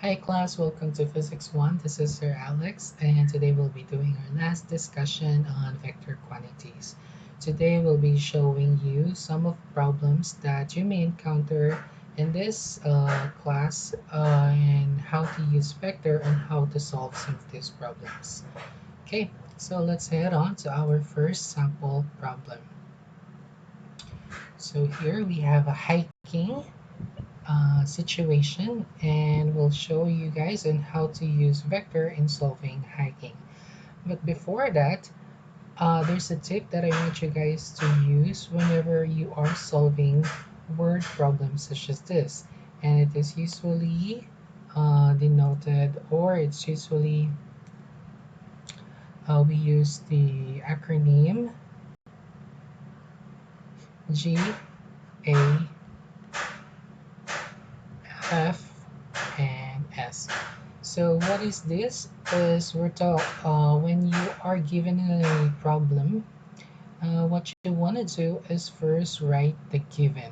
Hi class, welcome to Physics 1. This is Sir Alex, and today we'll be doing our last discussion on vector quantities. Today we'll be showing you some of the problems that you may encounter in this class and how to use vector and how to solve some of these problems. Okay, so let's head on to our first sample problem. So here we have a hiking situation, and we'll show you guys on how to use vector in solving hiking. But before that, there's a tip that I want you guys to use whenever you are solving word problems such as this, and it is usually denoted, or it's usually we use the acronym GAF and S. So what is this? Is we're talk when you are given a problem, what you want to do is first write the given.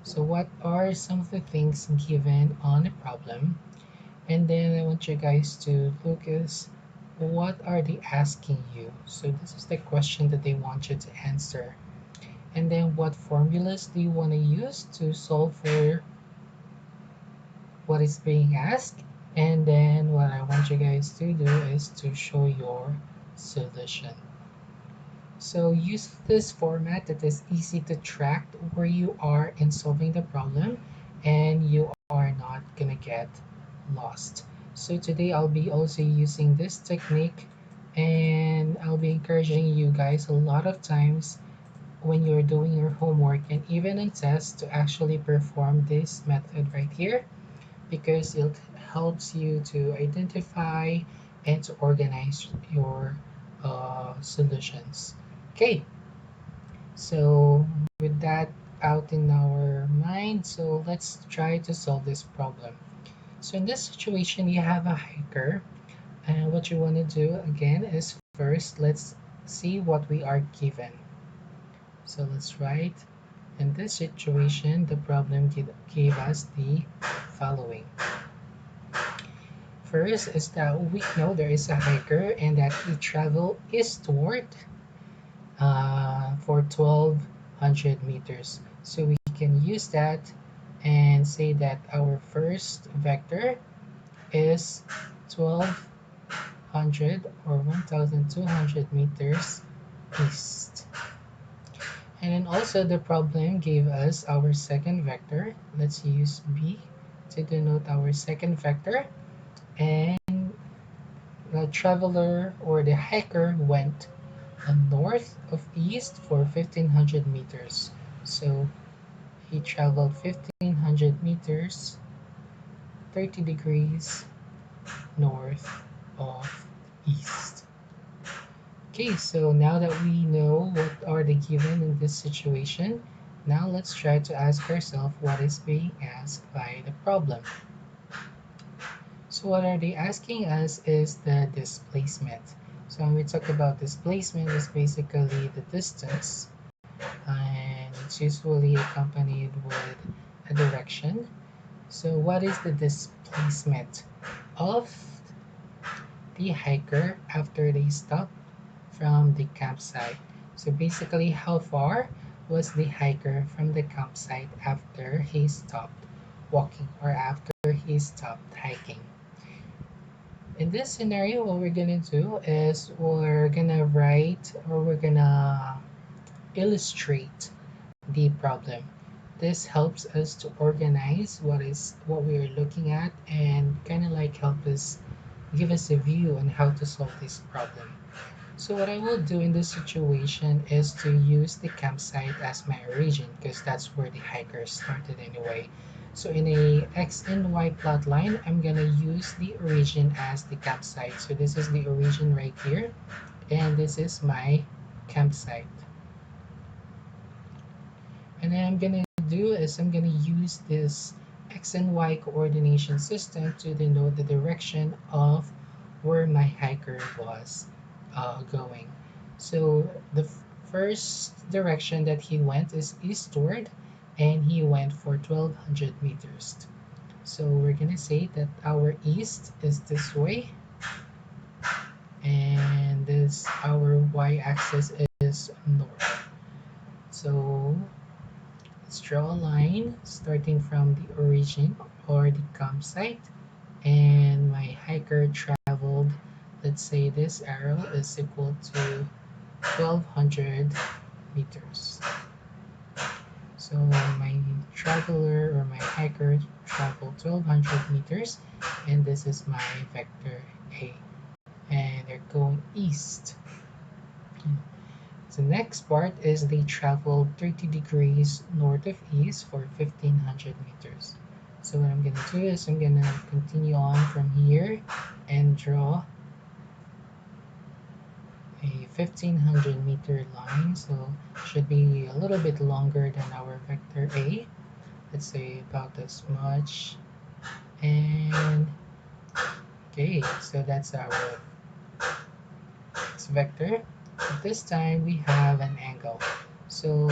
So what are some of the things given on the problem? And then I want you guys to look is what are they asking you? So this is the question that they want you to answer. And then what formulas do you want to use to solve for what is being asked? And then what I want you guys to do is to show your solution. So use this format that is easy to track where you are in solving the problem, and you are not gonna get lost. So today I'll be also using this technique, and I'll be encouraging you guys a lot of times when you're doing your homework and even in tests to actually perform this method right here, because it helps you to identify and to organize your solutions. Okay, so with that out in our mind, so let's try to solve this problem. So in this situation, you have a hiker, and what you want to do again is first let's see what we are given. So let's write, in this situation, the problem gave us the following. First is that we know there is a hiker and that he traveled eastward for 1200 meters. So we can use that and say that our first vector is 1200 or 1200 meters east. And then also the problem gave us our second vector. Let's use B to denote our second vector. And the traveler or the hiker went north of east for 1500 meters. So he traveled 1500 meters, 30 degrees north of east. Okay, so now that we know what are the given in this situation, now let's try to ask ourselves what is being asked by the problem. So what are they asking us is the displacement. So when we talk about displacement, it's basically the distance, and it's usually accompanied with a direction. So what is the displacement of the hiker after they stop from the campsite? So basically, how far was the hiker from the campsite after he stopped walking or after he stopped hiking? In this scenario, what we're gonna do is we're gonna write or we're gonna illustrate the problem. This helps us to organize what we are looking at and kind of like help us give us a view on how to solve this problem. So what I will do in this situation is to use the campsite as my origin because that's where the hikers started anyway. So in a x and y plot line, I'm gonna use the origin as the campsite. So this is the origin right here, and this is my campsite. And then I'm gonna do is I'm gonna use this x and y coordination system to denote the direction of where my hiker was going. So the first direction that he went is eastward, and he went for 1200 meters. So we're gonna say that our east is this way, and this our y-axis is north. So let's draw a line starting from the origin or the campsite, and my hiker traveled, let's say this arrow is equal to 1200 meters. So my traveler or my hiker traveled 1200 meters, and this is my vector A, and they're going east. The next part is they traveled 30 degrees north of east for 1500 meters. So what I'm going to do is I'm going to continue on from here and draw a 1500 meter line. So should be a little bit longer than our vector A. Let's say about this much. And okay, so that's our vector. But this time we have an angle. So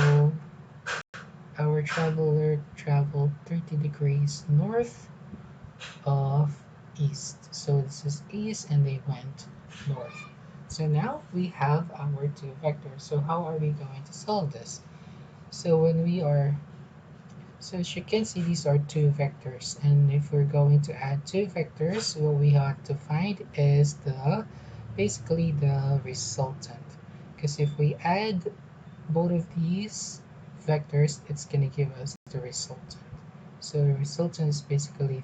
our traveler traveled 30 degrees north of east. So this is east and they went north. So now we have our two vectors. So how are we going to solve this? So when we are, so as you can see, these are two vectors. And if we're going to add two vectors, what we have to find is basically the resultant. Because if we add both of these vectors, it's going to give us the resultant. So the resultant is basically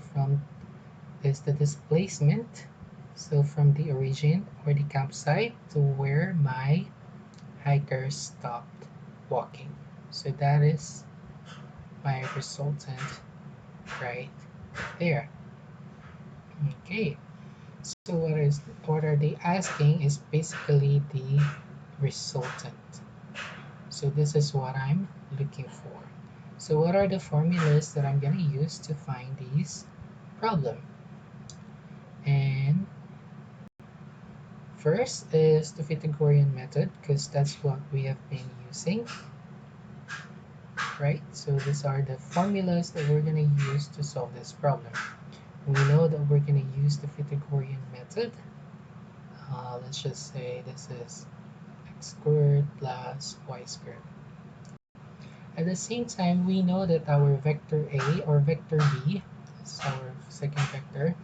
is the displacement, so from the origin or the campsite to where my hiker stopped walking. So that is my resultant right there. Okay, so what are they asking is basically the resultant. So this is what I'm looking for. So what are the formulas that I'm going to use to find these problem? And first is the Pythagorean method, because that's what we have been using, right? So these are the formulas that we're going to use to solve this problem. We know that we're going to use the Pythagorean method. Let's just say this is x squared plus y squared. At the same time, we know that our vector A or vector B, this is our second vector,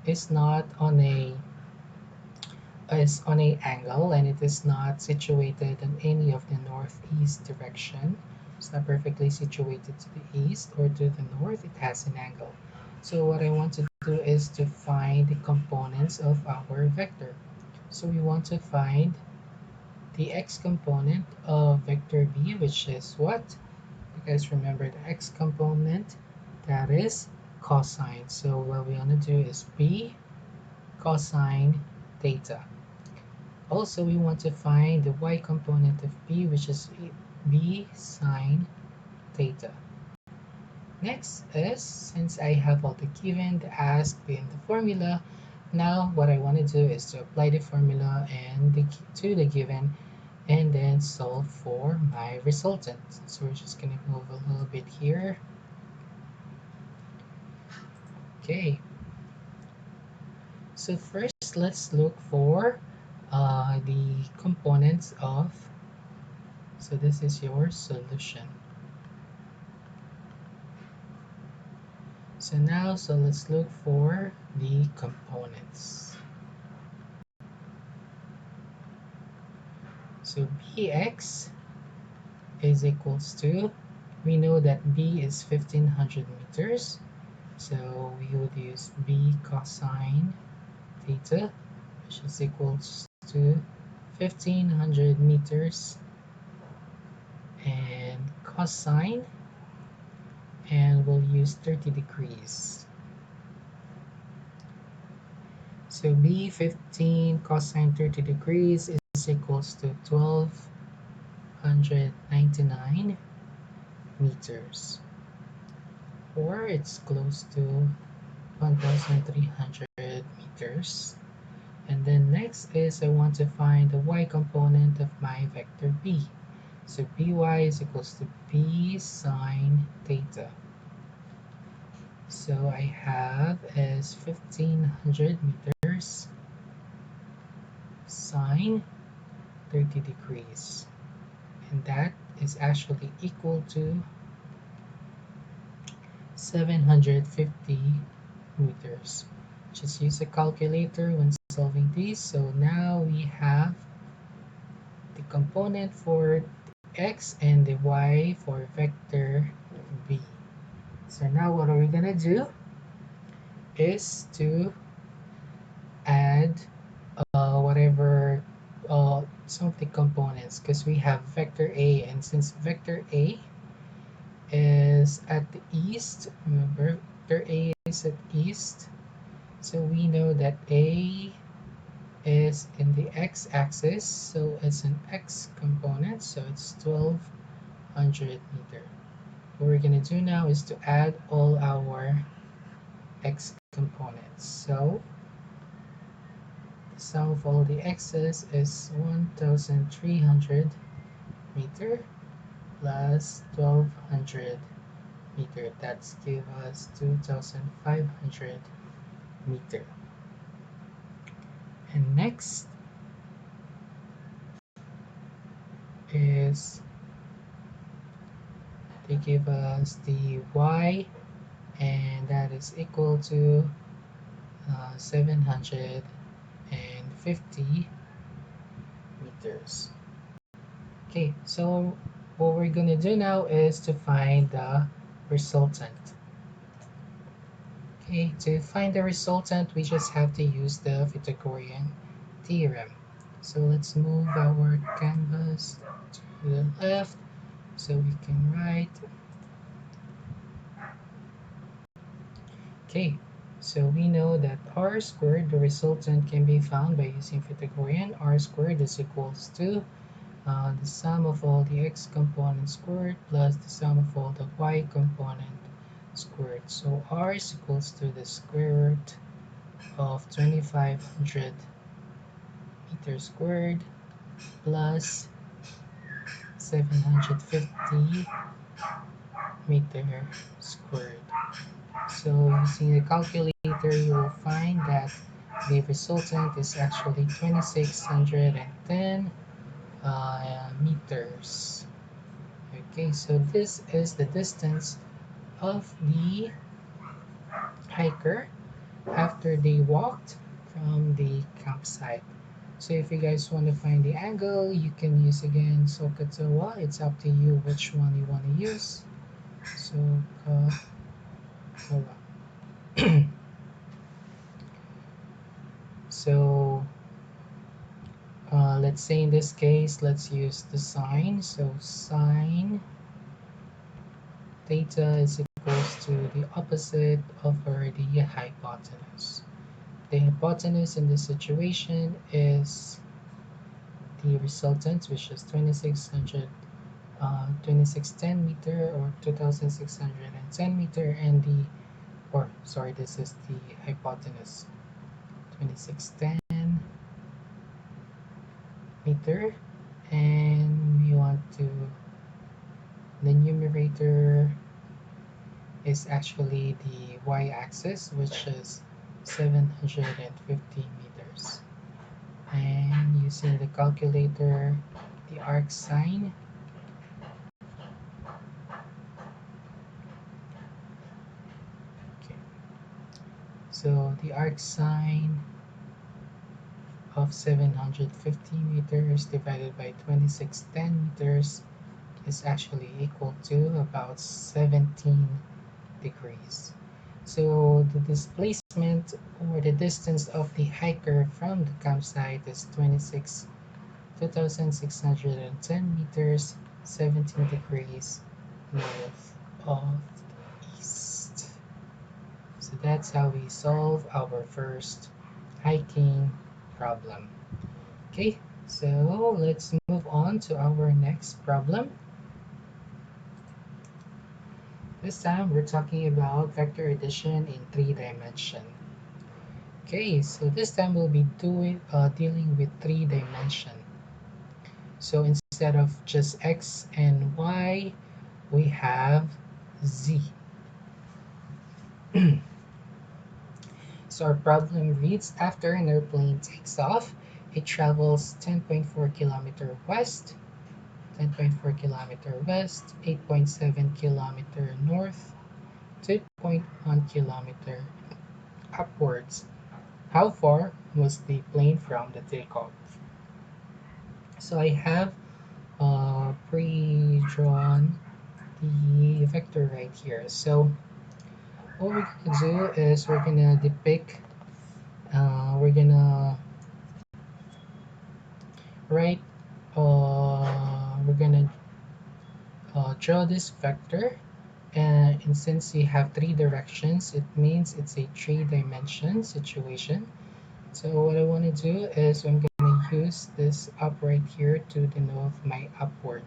is not on a angle, and it is not situated in any of the northeast direction. It's not perfectly situated to the east or to the north. It has an angle. So what I want to do is to find the components of our vector. So we want to find the x component of vector B, which is what? You guys remember the x component, that is cosine. So what we want to do is B cosine theta. Also, we want to find the y component of B, which is B sine theta. Next is, since I have all the given, the asked, and the formula, now what I want to do is to apply the formula to the given and then solve for my resultant. So we're just going to move a little bit here. Okay. So first, let's look for the components of, so this is your solution. So let's look for the components. So bx is equals to, we know that b is 1500 meters, so we would use b cosine theta, which is equals to 1500 meters, and cosine, and we'll use 30 degrees. So b 15 cosine 30 degrees is equals to 1299 meters, or it's close to 1300 meters. And then next is I want to find the y component of my vector b. So by is equals to b sine theta. So I have is 1500 meters sine 30 degrees. And that is actually equal to 750 meters. Just use a calculator when solving these. So now we have the component for x and the y for vector b. So now what are we gonna do is to add whatever some of the components, because we have vector a, and since vector a is at the east, remember vector a is at east, so we know that a is in the x-axis, so it's an x component, so it's 1200 meter. What we're going to do now is to add all our x components. So the sum of all the x's is 1300 meter plus 1200 meter. That's give us 2500 meter. And next is they give us the y, and that is equal to 750 meters. Okay, so what we're gonna do now is to find the resultant. Okay, to find the resultant, we just have to use the Pythagorean theorem. So let's move our canvas to the left so we can write. Okay, so we know that r squared, the resultant, can be found by using Pythagorean. R squared is equals to the sum of all the x components squared plus the sum of all the y component squared. So r is equals to the square root of 2500 meters squared plus 750 meter squared. So using the calculator, you will find that the resultant is actually 2610 meters. Okay, so this is the distance of the hiker after they walked from the campsite. So if you guys want to find the angle, you can use again SOHCAHTOA. It's up to you which one you want to use. SOHCAHTOA. So let's say in this case, let's use the sine. So sine theta is equals to the opposite over the hypotenuse. The hypotenuse in this situation is the resultant, which is 2610 meter or 2610 meter, and the, or sorry, this is the hypotenuse, 2610 meter, and we want to, the numerator is actually the y-axis, which is 750 meters. And using the calculator, the arc sine, okay, so the arc sine of 750 meters divided by 2610 meters is actually equal to about 17 degrees. So the displacement or the distance of the hiker from the campsite is 2610 meters, 17 degrees north of east. So that's how we solve our first hiking problem. Okay, so let's move on to our next problem. This time we're talking about vector addition in 3 dimension. Okay, so this time we'll be dealing with 3 dimension. So instead of just x and y, we have z. So our problem reads, after an airplane takes off, it travels 10.4 kilometer west, 10.4 kilometer west, 8.7 kilometer north, 2.1 kilometer upwards. How far was the plane from the takeoff? So I have pre-drawn the vector right here. So what we're gonna do is we're gonna depict, we're gonna write, we're gonna draw this vector, and since we have three directions, it means it's a three-dimension situation. So what I want to do is I'm going to use this up right here to denote my upward.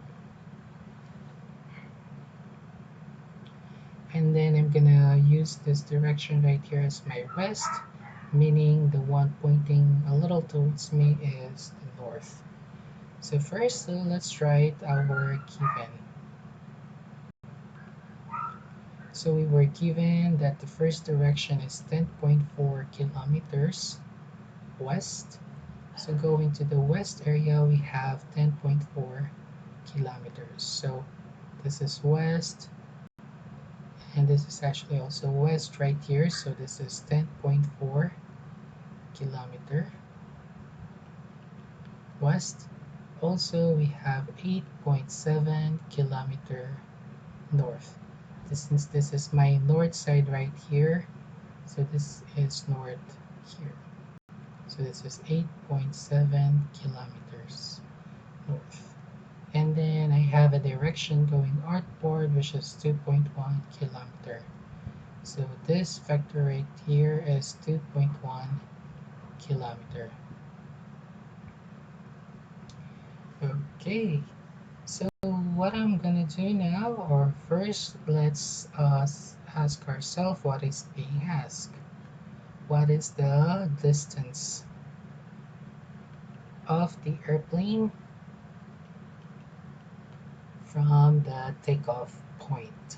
And then I'm going to use this direction right here as my west, meaning the one pointing a little towards me is the north. So first, let's write our given. So we were given that the first direction is 10.4 kilometers west. So going to the west area, we have 10.4 kilometers. So this is west, and this is actually also west right here. So this is 10.4 kilometer west. Also, we have 8.7 kilometer north. Since this is my north side right here, so this is north here. So this is 8.7 kilometers north. And then I have a direction going outward, which is 2.1 kilometer. So this vector right here is 2.1 kilometer. Okay, so what I'm gonna do now, or first let's ask ourselves what is being asked. What is the distance of the airplane from the takeoff point?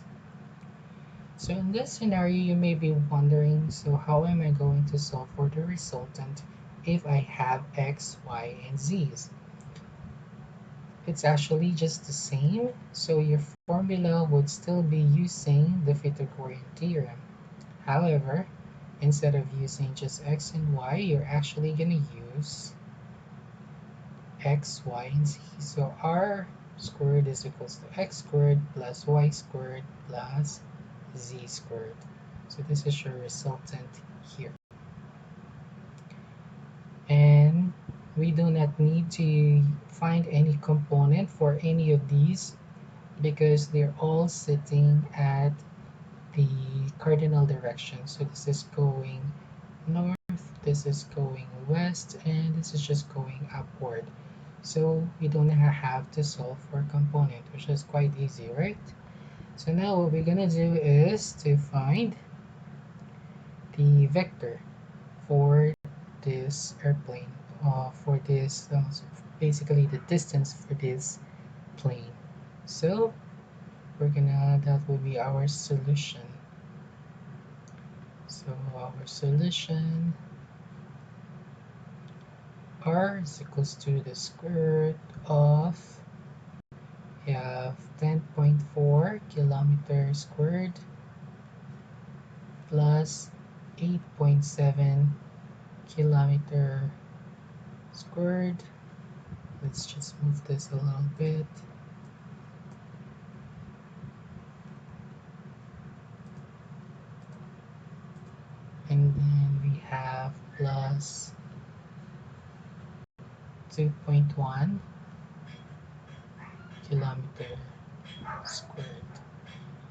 So in this scenario, you may be wondering, so how am I going to solve for the resultant if I have x, y, and z's? It's actually just the same, so your formula would still be using the Pythagorean theorem. However, instead of using just x and y, you're actually going to use x, y, and z. So r squared is equals to x squared plus y squared plus z squared. So this is your resultant here. And we do not need to find any component for any of these because they're all sitting at the cardinal direction. So this is going north, this is going west, and this is just going upward. So we don't have to solve for a component, which is quite easy, right? So now what we're gonna do is to find the vector for this airplane, for this, basically the distance for this plane. So that will be our solution. So our solution, r is equals to the square root of, we have 10.4 kilometers squared plus 8.7 kilometer squared. Let's just move this a little bit. And then we have plus 2.1 kilometer squared.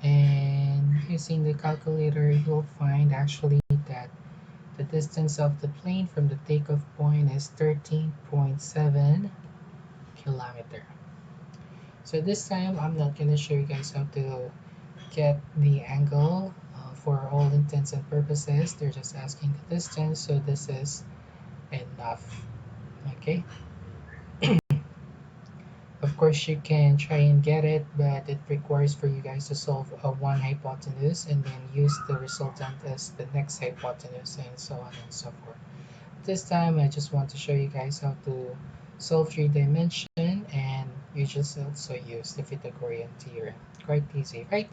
And using the calculator, you'll find actually that the distance of the plane from the takeoff point is 13.7 kilometer. So this time I'm not going to show you guys how to get the angle. For all intents and purposes, they're just asking the distance, so this is enough. Okay. Of course, you can try and get it, but it requires for you guys to solve one hypotenuse and then use the resultant as the next hypotenuse and so on and so forth. This time, I just want to show you guys how to solve three dimension, and you just also use the Pythagorean theorem. Quite easy, right?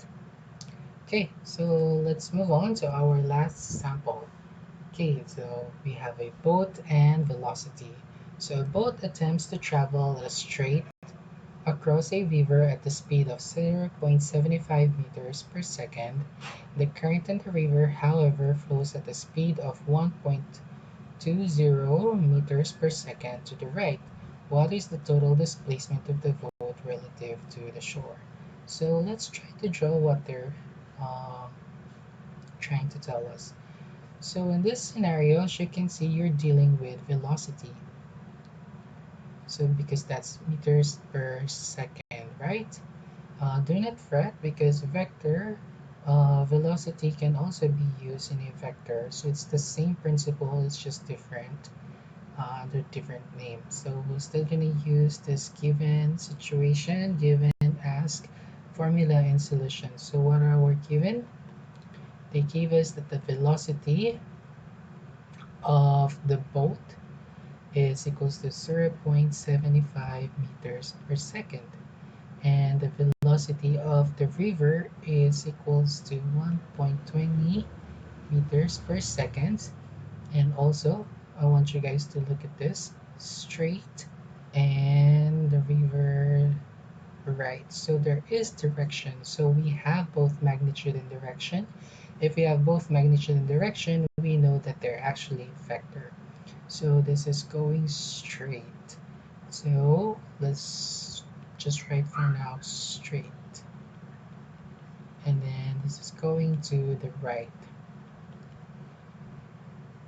Okay, so let's move on to our last sample. Okay, so we have a boat and velocity. So a boat attempts to travel at a straight across a river at the speed of 0.75 meters per second. The current in the river, however, flows at a speed of 1.20 meters per second to the right. What is the total displacement of the boat relative to the shore? So let's try to draw what they're um, trying to tell us. So in this scenario, as you can see, you're dealing with velocity. So because that's meters per second, right? Do not fret because vector velocity can also be used in a vector. So it's the same principle, it's just different under different names. So we're still going to use this given situation, given ask, formula, and solution. So what are we given? They gave us that the velocity of the boat is equals to 0.75 meters per second. And the velocity of the river is equals to 1.20 meters per second. And also, I want you guys to look at this straight and the river right. So there is direction. So we have both magnitude and direction. If we have both magnitude and direction, we know that they're actually vector. So this is going straight. So let's just write for now straight. And then this is going to the right.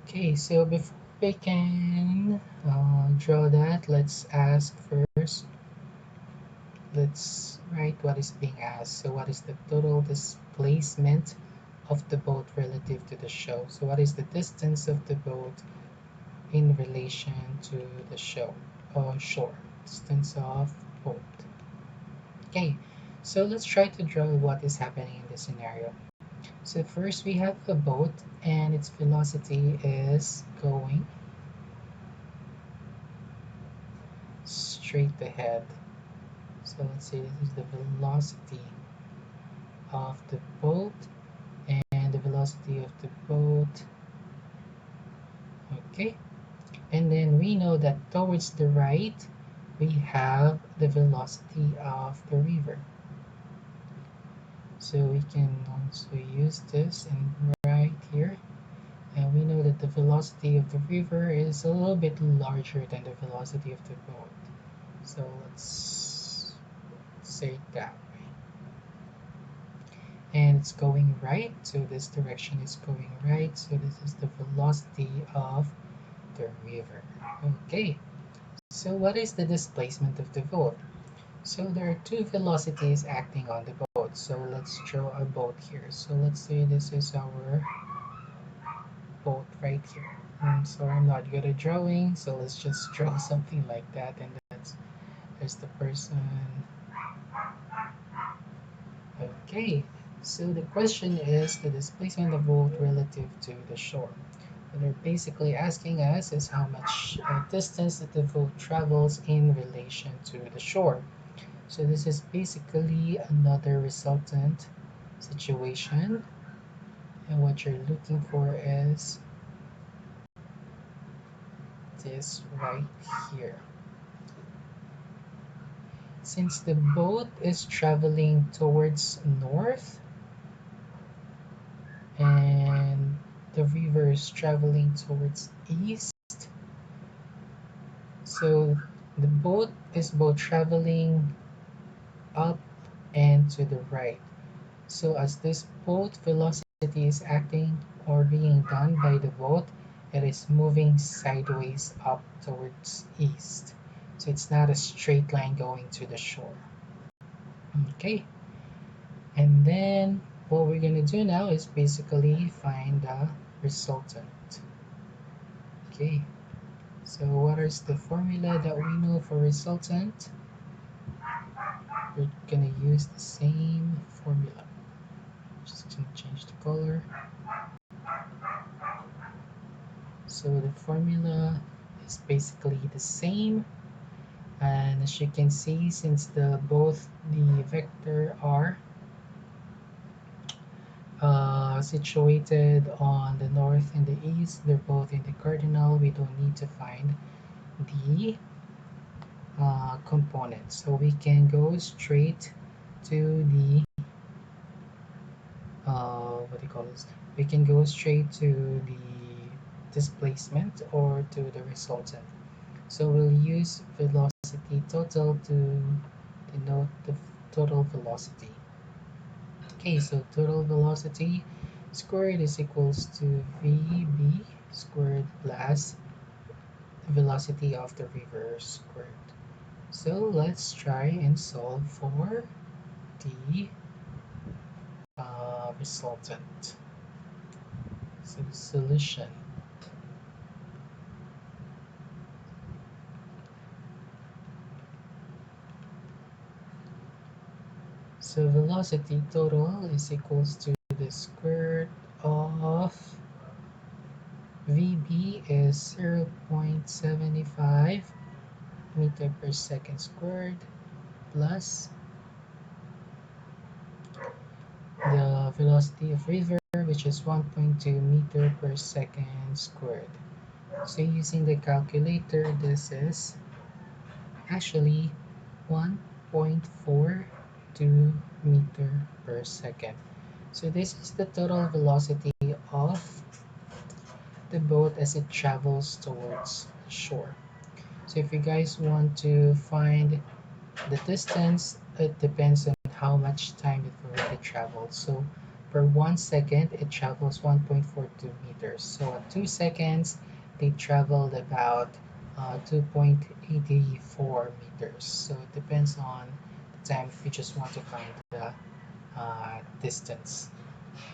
Okay, so before we can draw that, let's ask first. Let's write what is being asked. So what is the total displacement of the boat relative to the shore? So what is the distance of the boat in relation to the shore or shore? Distance of boat. Okay, so let's try to draw what is happening in this scenario. So first we have a boat and its velocity is going straight ahead. So let's say this is the velocity of the boat and the velocity of the boat. Okay, and then we know that towards the right we have the velocity of the river. So we can also use this and right here. And we know that the velocity of the river is a little bit larger than the velocity of the boat. So let's say it that way. And it's going right, so this direction is going right. So this is the velocity of the river. Okay, so what is the displacement of the boat? So there are two velocities acting on the boat. So let's draw a boat here. So let's say this is our boat right here. So I'm not good at drawing, so let's just draw something like that. And there's the person. Okay, so the question is the displacement of the boat relative to the shore. What they're basically asking us is how much distance that the boat travels in relation to the shore. So this is basically another resultant situation, and what you're looking for is this right here. Since the boat is traveling towards north and the river is traveling towards east, so the boat is both traveling up and to the right. So as this boat velocity is acting or being done by the boat, it is moving sideways up towards east. So it's not a straight line going to the shore. Okay, and then what we're going to do now is basically find the resultant. Okay, so what is the formula that we know for resultant? we're gonna use the same formula. Just gonna change the color. So the formula is basically the same, and as you can see, since both the vector are situated on the north and the east, they're both in the cardinal, we don't need to find the component. So we can go straight to the what do you call this? We can go straight to the displacement or to the resultant. So we'll use velocity total to denote the total velocity. Okay, so total velocity squared is equals to VB squared plus the velocity of the reverse squared. So let's try and solve for the resultant. So the solution. So velocity total is equals to the square root of VB is 0.75 meter per second squared plus the velocity of river, which is 1.2 meter per second squared. So using the calculator, this is actually 1.42 meter per second. So this is the total velocity of the boat as it travels towards shore. So if you guys want to find the distance, it depends on how much time it already traveled. So per 1 second, it travels 1.42 meters. So at 2 seconds, they traveled about 2.84 meters. So it depends on the time if you just want to find the distance.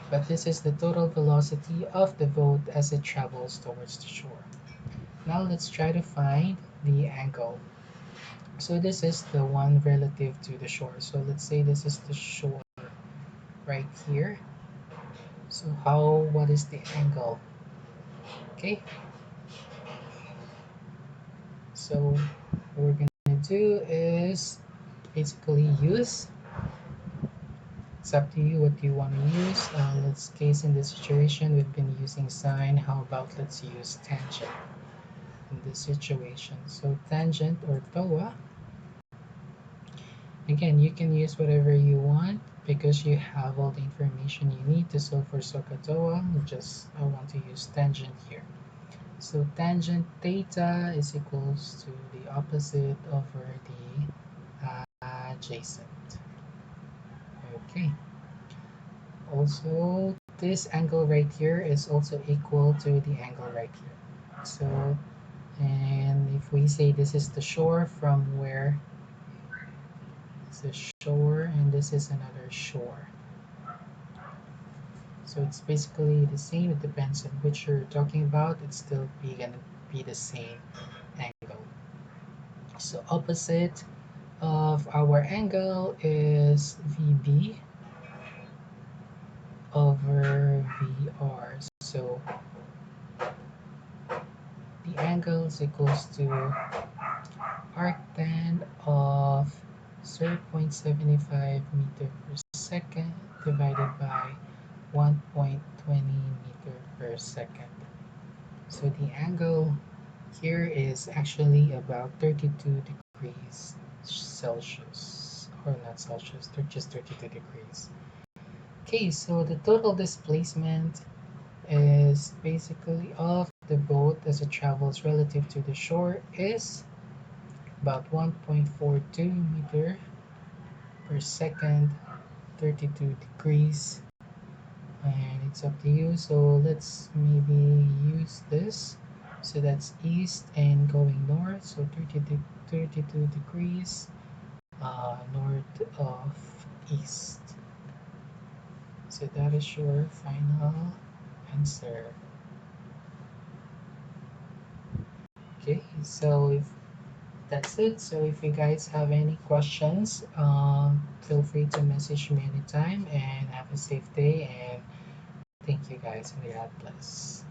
But this is the total velocity of the boat as it travels towards the shore. Now let's try to find the angle. So this is the one relative to the shore. So let's say this is the shore right here. So what is the angle? Okay. So what we're gonna do is basically use, it's up to you what you want to use. Let's case in this situation, we've been using sine. How about let's use tangent in this situation? So tangent or TOA. Again, you can use whatever you want because you have all the information you need to solve for SOHCAHTOA. I want to use tangent here. So tangent theta is equals to the opposite over the adjacent. Okay. Also, this angle right here is also equal to the angle right here. So, and if we say this is the shore from where it's a shore and this is another shore. So it's basically the same. It depends on which you're talking about. It's still gonna be the same angle. So opposite of our angle is VB over VR. So the angle is equals to arctan of 0.75 meter per second divided by 1.20 meter per second. So the angle here is actually about 32 degrees Celsius, or not Celsius, they're just 32 degrees. Okay, so the total displacement is basically of the boat as it travels relative to the shore is about 1.42 meter per second, 32 degrees, and it's up to you. So let's maybe use this. So that's east and going north, so 32 degrees north of east. So that is your final answer. Okay, so if that's it. So if you guys have any questions, feel free to message me anytime and have a safe day and thank you guys and God bless.